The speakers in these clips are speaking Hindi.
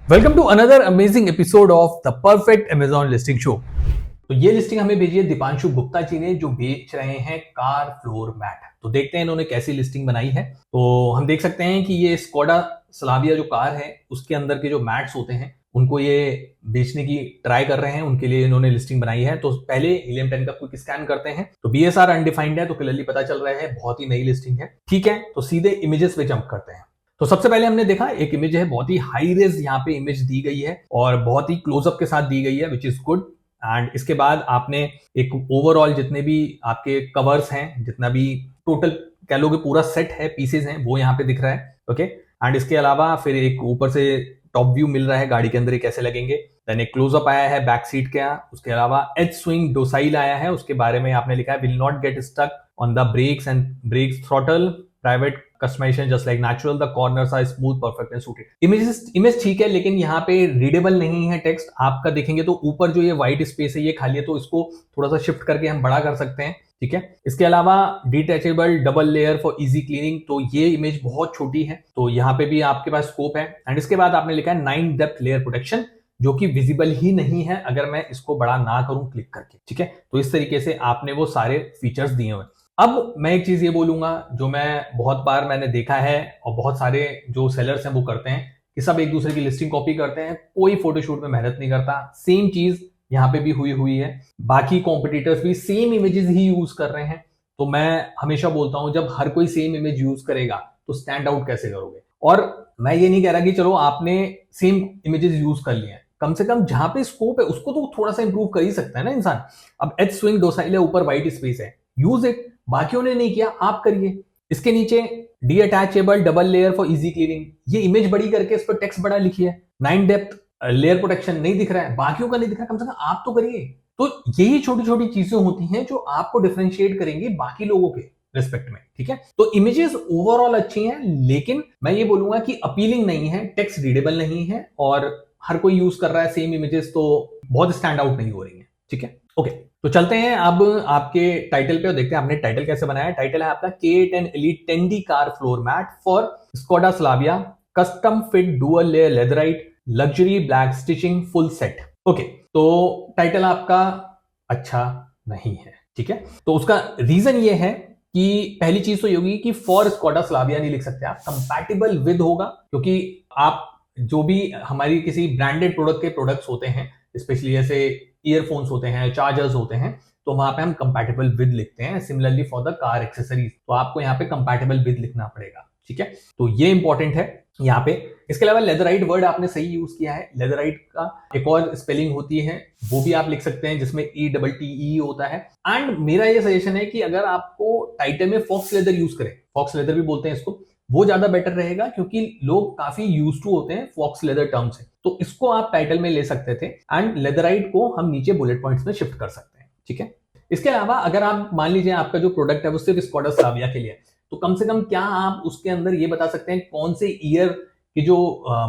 Welcome to another amazing episode of the perfect Amazon listing show. तो ये लिस्टिंग हमें भेजी है दीपांशु गुप्ता जी ने, जो बेच रहे हैं कार फ्लोर मैट। तो देखते हैं इन्होंने कैसी लिस्टिंग बनाई है। तो हम देख सकते हैं कि ये स्कोडा स्लाविया जो कार है उसके अंदर के जो मैट्स होते हैं उनको ये बेचने की ट्राई कर रहे हैं, उनके लिए इन्होंने लिस्टिंग बनाई है। तो पहले हीलियम 10 का क्विक स्कैन करते हैं। तो बीएसआर अनडिफाइंड है, तो क्लियरली पता चल रहा है बहुत ही नई लिस्टिंग है। ठीक है, तो सीधे इमेजेस पे जंप करते हैं। तो सबसे पहले हमने देखा एक इमेज है, बहुत ही हाई रेज यहाँ पे इमेज दी गई है और बहुत ही क्लोजअप के साथ दी गई है, विच इज गुड। एंड इसके बाद आपने एक ओवरऑल जितने भी आपके कवर्स हैं, जितना भी टोटल कह लोगे पूरा सेट है, पीसेज हैं, वो यहाँ पे दिख रहा है। ओके, एंड इसके अलावा फिर एक ऊपर से टॉप व्यू मिल रहा है गाड़ी के अंदर ये कैसे लगेंगे। देन एक क्लोजअप आया है बैक सीट का। उसके अलावा एज स्विंग डोसाइल आया है, उसके बारे में आपने लिखा है will not get stuck on the brakes and brakes throttle private customization just like natural, the corners are smooth perfect and suited. Image ठीक है, लेकिन यहाँ पे रीडेबल नहीं है टेक्स्ट। आपका देखेंगे तो ऊपर जो ये व्हाइट स्पेस है ये खाली है, तो इसको थोड़ा सा शिफ्ट करके हम बड़ा कर सकते हैं। ठीक है, इसके अलावा detachable double layer for easy cleaning, तो ये इमेज बहुत छोटी है, तो यहाँ पे भी आपके पास स्कोप है। एंड इसके बाद आपने लिखा है 9 डेप्थ लेयर प्रोटेक्शन, जो कि विजिबल ही नहीं है अगर मैं इसको बड़ा ना करूं क्लिक करके। ठीक है, तो इस तरीके से आपने वो सारे फीचर्स दिए हुए। अब मैं एक चीज ये बोलूंगा जो मैं बहुत बार मैंने देखा है और बहुत सारे जो सेलर्स हैं वो करते हैं कि सब एक दूसरे की लिस्टिंग कॉपी करते हैं, कोई फोटोशूट में मेहनत नहीं करता। सेम चीज यहाँ पे भी हुई है, बाकी कॉम्पिटिटर्स भी सेम इमेजेस ही यूज कर रहे हैं। तो मैं हमेशा बोलता हूं जब हर कोई सेम इमेज यूज करेगा तो स्टैंड आउट कैसे करोगे। और मैं ये नहीं कह रहा कि चलो आपने सेम इमेजेस यूज कर लिए हैं, कम से कम जहां पे स्कोप है उसको तो थोड़ा सा इंप्रूव कर ही सकता है ना इंसान। अब एच स्विंग डोसाइल है, ऊपर व्हाइट स्पेस है, यूज इट। बाकियों ने नहीं किया, आप करिए। इसके नीचे D attachable double layer for easy cleaning, ये इमेज बड़ी करके इस पर टेक्स्ट बड़ा लिखिए। 9 डेप्थ लेयर प्रोटेक्शन नहीं दिख रहा है, बाकियों का नहीं दिख रहा, कम से कम आप तो करिए। तो यही छोटी छोटी चीजें होती हैं जो आपको डिफरेंशिएट करेंगी बाकी लोगों के रिस्पेक्ट में। ठीक है, तो इमेजेस ओवरऑल अच्छी हैं, लेकिन मैं ये बोलूंगा कि अपीलिंग नहीं है, टेक्स्ट रीडेबल नहीं है, और हर कोई यूज कर रहा है सेम इमेजेस, तो बहुत स्टैंड आउट नहीं हो रही है। ठीक है, ओके, तो चलते हैं अब आपके टाइटल पे और देखते हैं आपने टाइटल कैसे बनाया है। टाइटल है आपका K10 Elite 10D car floor mat for Skoda Slavia, custom fit dual layer leatherette, luxury black stitching full set. Okay, तो टाइटल आपका अच्छा नहीं है। ठीक है, तो उसका रीजन ये है कि पहली चीज तो ये होगी कि फॉर स्कोडा स्लाविया नहीं लिख सकते आप, कंपैटिबल विद होगा, क्योंकि आप जो भी हमारी किसी ब्रांडेड प्रोडक्ट के प्रोडक्ट्स होते हैं, स्पेशली जैसे ईयरफोन्स होते हैं, चार्जर्स होते हैं, तो वहां पे हम कंपैटिबल विद लिखते हैं। Similarly for the car accessories, तो आपको यहाँ पे कंपैटिबल विद लिखना पड़ेगा। ठीक है, तो ये इंपॉर्टेंट है यहाँ पे। इसके अलावा लेदराइट वर्ड आपने सही यूज किया है। लेदराइट का एक और स्पेलिंग होती है, वो भी आप लिख सकते हैं, जिसमें ETTE होता है। एंड मेरा ये सजेशन है कि अगर आपको टाइटल में फॉक्स लेदर यूज करें, फॉक्स लेदर भी बोलते हैं इसको, वो ज्यादा बेटर रहेगा, क्योंकि लोग काफी यूज टू होते हैं फॉक्स लेदर टर्म से। तो इसको आप टाइटल में ले सकते थे, एंड लेदराइट को हम नीचे बुलेट पॉइंट्स में शिफ्ट कर सकते हैं। ठीक है, इसके अलावा अगर आप मान लीजिए आपका जो प्रोडक्ट है वो सिर्फ स्कोडा स्लाविया के लिए, तो कम से कम क्या आप उसके अंदर ये बता सकते हैं कौन से ईयर के जो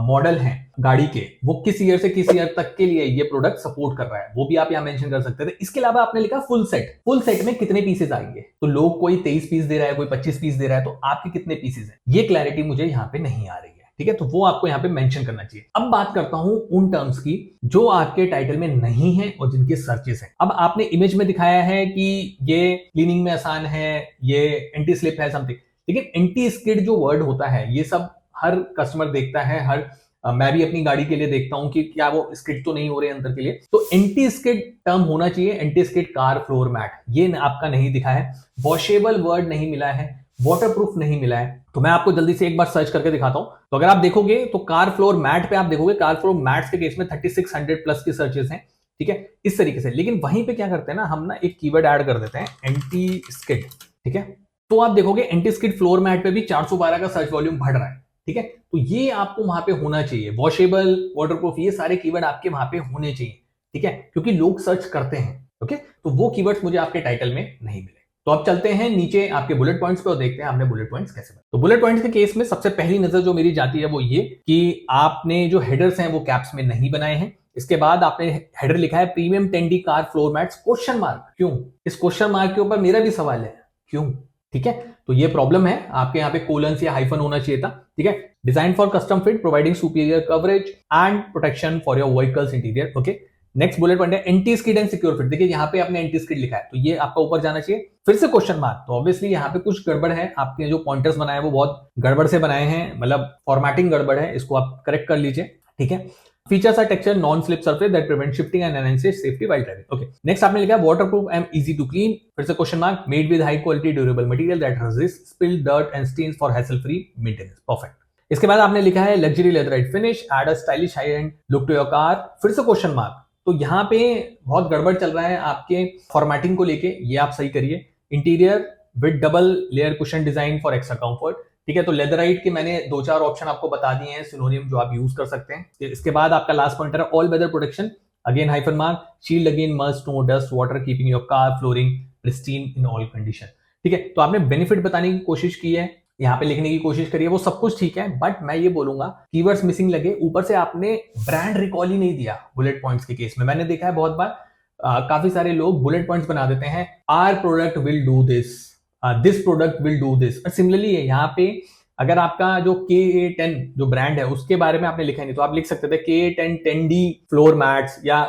मॉडल हैं गाड़ी के, वो किस ईयर से किस ईयर तक के लिए ये प्रोडक्ट सपोर्ट कर रहा है, वो भी आप यहाँ मेंशन कर सकते थे। इसके अलावा आपने लिखा फुल सेट, फुल सेट में कितने पीसेस आएंगे, तो लोग कोई 23 पीस दे रहा है, कोई 25 पीस दे रहा है, तो आपके कितने पीसेस हैं, ये क्लैरिटी मुझे यहाँ पे नहीं आ रही है। ठीक है, तो वो आपको यहाँ पे मेंशन करना चाहिए। अब बात करता हूं उन टर्म्स की जो आपके टाइटल में नहीं है और जिनके सर्चेस हैं। अब आपने इमेज में दिखाया है कि ये क्लीनिंग में आसान है, ये एंटी स्लिप है समथिंग, लेकिन एंटी स्किड जो वर्ड होता है, ये सब हर कस्टमर देखता है, मैं भी अपनी गाड़ी के लिए देखता हूं कि क्या वो स्किड तो नहीं हो रहे अंदर के लिए। तो एंटी स्किड टर्म होना चाहिए, anti skid car floor mat, ये आपका नहीं दिखा है। वॉशेबल वर्ड नहीं मिला है, वाटरप्रूफ नहीं मिला है। तो मैं आपको जल्दी से एक बार सर्च करके दिखाता हूं। तो अगर आप देखोगे तो कार फ्लोर मैट पे आप देखोगे, कार फ्लोर मैट्स के केस में 3600 प्लस की सर्चेस हैं। ठीक है, इस तरीके से। लेकिन वहीं पे क्या करते हैं ना, हम ना एक कीवर्ड ऐड कर देते हैं, एंटी स्किड। ठीक है, तो आप देखोगे एंटी स्किड फ्लोर मैट पे भी 412 का सर्च वॉल्यूम बढ़ रहा है। ठीक है, तो ये आपको वहां पे होना चाहिए, वॉशेबल, वाटरप्रूफ, ये सारे कीवर्ड आपके वहां पे होने चाहिए। ठीक है, क्योंकि लोग सर्च करते हैं। ओके, तो वो कीवर्ड्स मुझे आपके टाइटल में नहीं मिले। तो अब चलते हैं नीचे आपके बुलेट पॉइंट्स पे और देखते हैं आपने बुलेट पॉइंट्स कैसे बनाए। तो बुलेट पॉइंट्स के केस में सबसे पहली नजर जो मेरी जाती है वो ये कि आपने जो हेडर्स हैं वो कैप्स में नहीं बनाए हैं। इसके बाद आपने हेडर लिखा है premium 10D car floor mats question mark. क्यों? इस क्वेश्चन मार्क के ऊपर मेरा भी सवाल है, क्यों? ठीक है, तो ये प्रॉब्लम है, आपके यहाँ पे कोलन या हाइफन होना चाहिए था, ठीक है। Design for custom fit providing superior coverage and protection for your vehicle's interior, okay. Next bullet point है anti skid and secure fit. देखिए यहाँ पे आपने एंटी स्किड लिखा है, तो ये आपका ऊपर जाना चाहिए, फिर से क्वेश्चन मार्क। तो ऑब्वियसली यहाँ पे कुछ गड़बड़ है, आपके जो पॉइंटर्स बनाए वो बहुत गड़बड़ से बनाए हैं, मतलब फॉर्मेटिंग गड़बड़ है, इसको आप करेक्ट कर लीजिए, ठीक है। Features are texture non slip surface that prevent shifting and enhances safety while driving, okay. Next आपने लिखा waterproof and easy to clean, फिर से question mark, made with high quality durable material that resist spill dirt and stains for hassle free maintenance, perfect. इसके बाद आपने लिखा है luxury leatherette finish add a stylish high end look to your car, फिर से क्वेश्चन मार्क। तो यहाँ पे बहुत गड़बड़ चल रहा है आपके फॉर्मेटिंग को लेके, ये आप सही करिए। Interior with double layer cushion design for extra comfort, ठीक है। तो लेदराइट के मैंने 2-4 ऑप्शन आपको बता दिए हैं सिनोनिम जो आप यूज कर सकते हैं। इसके बाद आपका लास्ट पॉइंटर है all weather protection, again hyphen mark, shield again must snow dust water keeping your car flooring pristine in all condition, ठीक है। तो आपने बेनिफिट बताने की कोशिश की है, यहाँ पे लिखने की कोशिश करिए, वो सब कुछ ठीक है, बट मैं ये बोलूंगा कीवर्ड्स मिसिंग लगे, ऊपर से आपने ब्रांड रिकॉल ही नहीं दिया बुलेट पॉइंट्स के केस में। मैंने देखा है बहुत बार काफी सारे लोग बुलेट पॉइंट्स बना देते हैं, our product will do this product will do this, but similarly यहाँ पे अगर आपका जो KA10 जो ब्रांड है उसके बारे में आपने लिखा नहीं, तो आप लिख सकते थे KA10 10D फ्लोर मैट्स या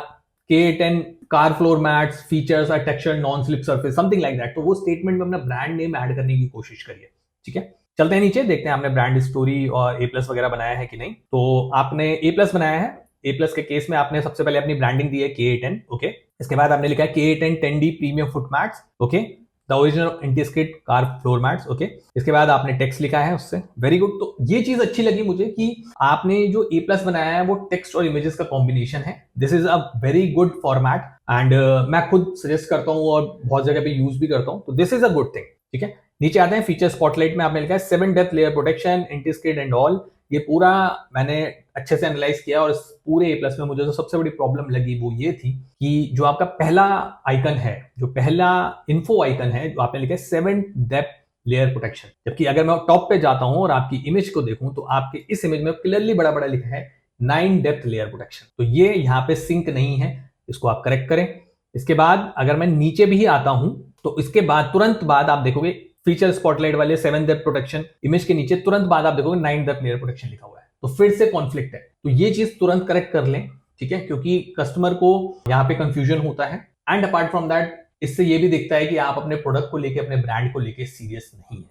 KA10 car floor mats features are texture non slip surface, something like that. तो वो स्टेटमेंट में अपना ब्रांड नेम ऐड करने की कोशिश करिए, ठीक है। चलते हैं नीचे, देखते हैं आपने ब्रांड स्टोरी और A+ वगैरह बनाया है कि नहीं। तो आपने A+ बनाया है, A+ के केस में आपने सबसे पहले अपनी ब्रांडिंग दी है KA10, ओके। इसके बाद आपने लिखा है KA10 10D premium foot mats, okay, the original anti skid car floor mats, okay. इसके बाद आपने टेक्स्ट लिखा है उससे, वेरी गुड। तो ये चीज अच्छी लगी मुझे कि आपने जो A+ बनाया है वो टेक्स्ट और इमेजेस का कॉम्बिनेशन है, this is a very good format and मैं खुद सजेस्ट करता हूँ और बहुत जगह पे यूज भी करता हूँ, तो this is a good thing, ठीक है। नीचे आते हैं फीचर स्पॉटलाइट में आपने लिखा है 7 depth layer protection anti skid and all, ये पूरा मैंने अच्छे से एनालाइज किया और इस पूरे A+ में मुझे जो सबसे बड़ी प्रॉब्लम लगी वो ये थी कि जो आपका पहला आइकन है, जो पहला इन्फो आइकन है, जो आपने लिखा है 7 डेप्थ लेयर प्रोटेक्शन, जबकि अगर मैं टॉप पे जाता हूं और आपकी इमेज को देखूं तो आपके इस इमेज में क्लियरली बड़ा बड़ा लिखा है 9 डेप्थ लेयर प्रोटेक्शन, तो ये यहाँ पे सिंक नहीं है, इसको आप करेक्ट करें। इसके बाद अगर मैं नीचे भी आता हूं तो इसके बाद तुरंत बाद आप देखोगे फीचर स्पॉटलाइट वाले 7 डेप्थ प्रोटेक्शन, इमेज के नीचे तुरंत बाद आप देखोगे 9 डेप्थ लेयर प्रोटेक्शन लिखा हुआ है, तो फिर से कॉन्फ्लिक्ट है। तो ये चीज तुरंत करेक्ट कर लें, ठीक है, क्योंकि कस्टमर को यहाँ पे कंफ्यूजन होता है एंड अपार्ट फ्रॉम दैट इससे ये भी दिखता है कि आप अपने प्रोडक्ट को लेके, अपने ब्रांड को लेके सीरियस नहीं है,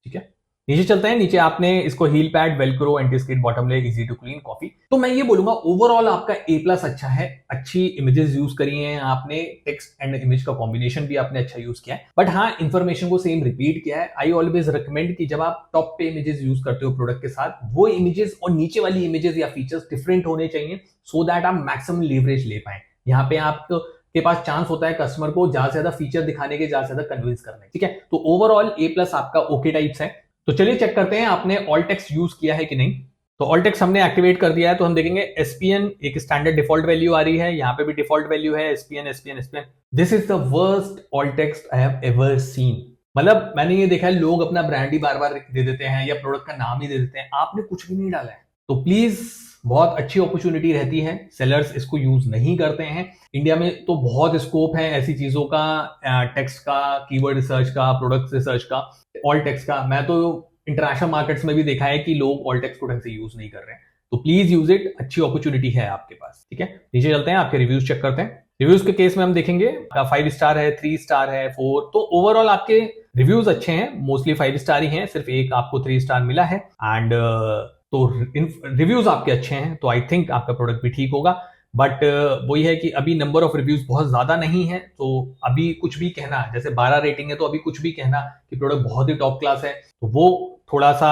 ठीक है। नीचे चलते हैं, नीचे आपने इसको heel pad, velcro, anti skid, bottom leg, easy to clean, coffee. तो मैं ये बोलूंगा ओवरऑल आपका A+ अच्छा है, अच्छी इमेजेस यूज करी हैं आपने, टेक्स्ट एंड इमेज का कॉम्बिनेशन भी आपने अच्छा यूज किया है, बट हाँ इंफॉर्मेशन को सेम रिपीट किया है। आई ऑलवेज रिकमेंड कि जब आप टॉप पे इमेजेस यूज करते हो प्रोडक्ट के साथ, वो इमेजेस और नीचे वाली इमेजेस या फीचर्स डिफरेंट होने चाहिए सो दैट आप मैक्सिमम लेवरेज ले पाए। यहाँ पे आप के पास चांस होता है कस्टमर को ज्यादा से ज्यादा फीचर दिखाने के, ज्यादा से ज्यादा कन्विंस करने, ठीक है। तो ओवरऑल A+ आपका ओके टाइप्स है। तो चलिए चेक करते हैं आपने ऑल टेक्स्ट यूज किया है कि नहीं। तो ऑल टेक्स्ट हमने एक्टिवेट कर दिया है, तो हम देखेंगे SPN एक स्टैंडर्ड डिफॉल्ट वैल्यू आ रही है, यहाँ पे भी डिफॉल्ट वैल्यू है SPN। This is the worst all text I have ever seen. मतलब मैंने ये देखा है लोग अपना ब्रांड ही बार बार दे देते हैं या प्रोडक्ट का नाम ही दे देते हैं, आपने कुछ भी नहीं डाला है। तो प्लीज बहुत अच्छी अपॉर्चुनिटी रहती है, सेलर्स इसको यूज नहीं करते हैं। इंडिया में तो बहुत स्कोप है ऐसी चीजों का, टेक्स्ट का, कीवर्ड रिसर्च का, प्रोडक्ट रिसर्च का, ऑल टेक्स्ट का। मैं तो इंटरनेशनल मार्केट्स में भी देखा है कि लोग ऑल टेक्स्ट को ढंग से यूज नहीं कर रहे हैं, तो प्लीज यूज इट, अच्छी अपॉर्चुनिटी है आपके पास, ठीक है। नीचे चलते हैं, आपके रिव्यूज चेक करते हैं। रिव्यूज के केस में हम देखेंगे 5 स्टार है, 3 स्टार है, 4, तो ओवरऑल आपके रिव्यूज अच्छे हैं, मोस्टली 5 स्टार ही हैं, सिर्फ एक आपको 3 स्टार मिला है एंड तो रिव्यूज आपके अच्छे हैं, तो आई थिंक आपका प्रोडक्ट भी ठीक होगा। बट वही है कि अभी नंबर ऑफ रिव्यूज बहुत ज्यादा नहीं है, तो अभी कुछ भी कहना, जैसे 12 रेटिंग है तो अभी कुछ भी कहना कि प्रोडक्ट बहुत ही टॉप क्लास है, तो वो थोड़ा सा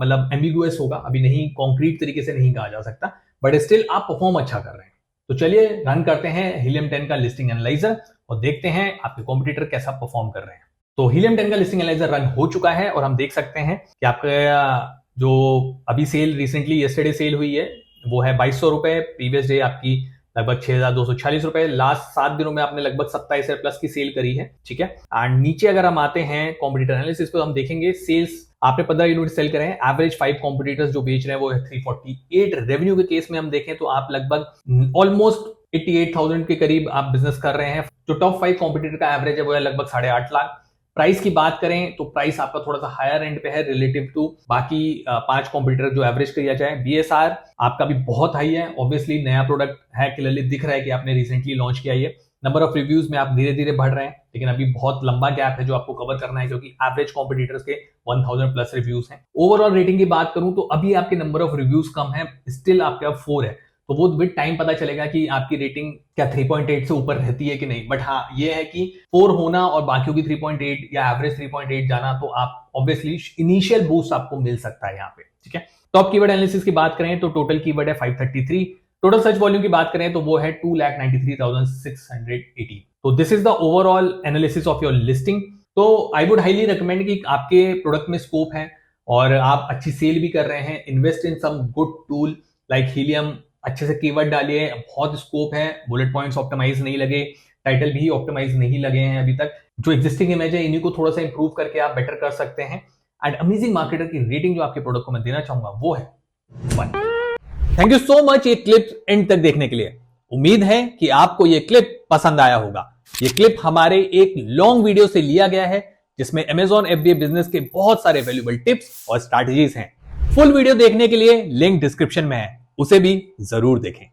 मतलब एम्बिगुअस होगा, अभी नहीं कॉन्क्रीट तरीके से नहीं कहा जा सकता, बट स्टिल आप परफॉर्म अच्छा कर रहे हैं। तो चलिए रन करते हैं हीलियम 10 का लिस्टिंग एनालाइजर और देखते हैं आपके कॉम्पिटिटर कैसा परफॉर्म कर रहे हैं। तो हीलियम 10 का लिस्टिंग एनालाइजर रन हो चुका है और हम देख सकते हैं कि आपका जो अभी सेल रिसेंटली येस्टरडे सेल हुई है वो है 2200 रुपए, प्रीवियस डे आपकी लगभग 6246 रुपए, लास्ट 7 दिनों में आपने लगभग 27 प्लस की सेल करी है, ठीक है। एंड नीचे अगर हम आते हैं कॉम्पिटिटर एनालिसिस पे, हम देखेंगे सेल्स आपने 15 यूनिट सेल करे हैं, एवरेज 5 कॉम्पिटिटर्स जो बेच रहे हैं वो है 348। रेवेन्यू के केस में हम देखें तो आप लगभग ऑलमोस्ट 88,000 के करीब आप बिजनेस कर रहे हैं। जो टॉप 5 कॉम्पिटिटर का एवरेज है वो है लगभग 8.5 लाख, प्राइस की बात करें तो प्राइस आपका थोड़ा सा हायर एंड पे है रिलेटिव टू बाकी 5 कॉम्पिटिटर जो एवरेज किया जाए। बीएसआर आपका भी बहुत हाई है, ऑब्वियसली नया प्रोडक्ट है, क्लियरली दिख रहा है कि आपने रिसेंटली लॉन्च किया है। नंबर ऑफ रिव्यूज में आप धीरे धीरे बढ़ रहे हैं, लेकिन अभी बहुत लंबा गैप है जो आपको कवर करना है, क्योंकि एवरेज कॉम्पिटिटर्स के 1000 प्लस रिव्यूज हैं। ओवरऑल रेटिंग की बात करूं तो अभी आपके नंबर ऑफ रिव्यूज कम है, स्टिल आपका 4 है, तो वो विद टाइम पता चलेगा कि आपकी रेटिंग क्या 3.8 से ऊपर रहती है कि नहीं। बट हाँ, ये है कि 4 होना और बाकियों की 3.8 या एवरेज 3.8 जाना, तो आप ऑब्वियसली इनिशियल बूस्ट आपको मिल सकता है यहाँ पे। ठीक है, टॉप कीवर्ड एनालिसिस की बात करें तो टोटल कीवर्ड है 533। टोटल सर्च वॉल्यूम की बात करें तो वो है 2,93,680। तो this is the overall analysis of your listing. तो आई वुड हाईली रिकमेंड कि आपके प्रोडक्ट में स्कोप है और आप अच्छी सेल भी कर रहे हैं, invest in some good tool like Helium, अच्छे से कीवर्ड डालिए, बहुत स्कोप है, बुलेट पॉइंट्स ऑप्टिमाइज नहीं लगे, टाइटल भी ऑप्टिमाइज नहीं लगे हैं अभी तक, जो एग्जिस्टिंग इमेज है इन्हीं को थोड़ा सा इंप्रूव करके आप बेटर कर सकते हैं। एंड अमेजिंग मार्केटर की रेटिंग जो आपके प्रोडक्ट को मैं देना चाहूंगा वो है 1। थैंक यू सो मच ये क्लिप एंड तक देखने के लिए। उम्मीद है कि आपको ये क्लिप पसंद आया होगा। ये क्लिप हमारे एक लॉन्ग वीडियो से लिया गया है जिसमें Amazon FBA बिजनेस के बहुत सारे वैल्यूएबल टिप्स और स्ट्रैटेजीज हैं। फुल वीडियो देखने के लिए लिंक डिस्क्रिप्शन में है, उसे भी जरूर देखें।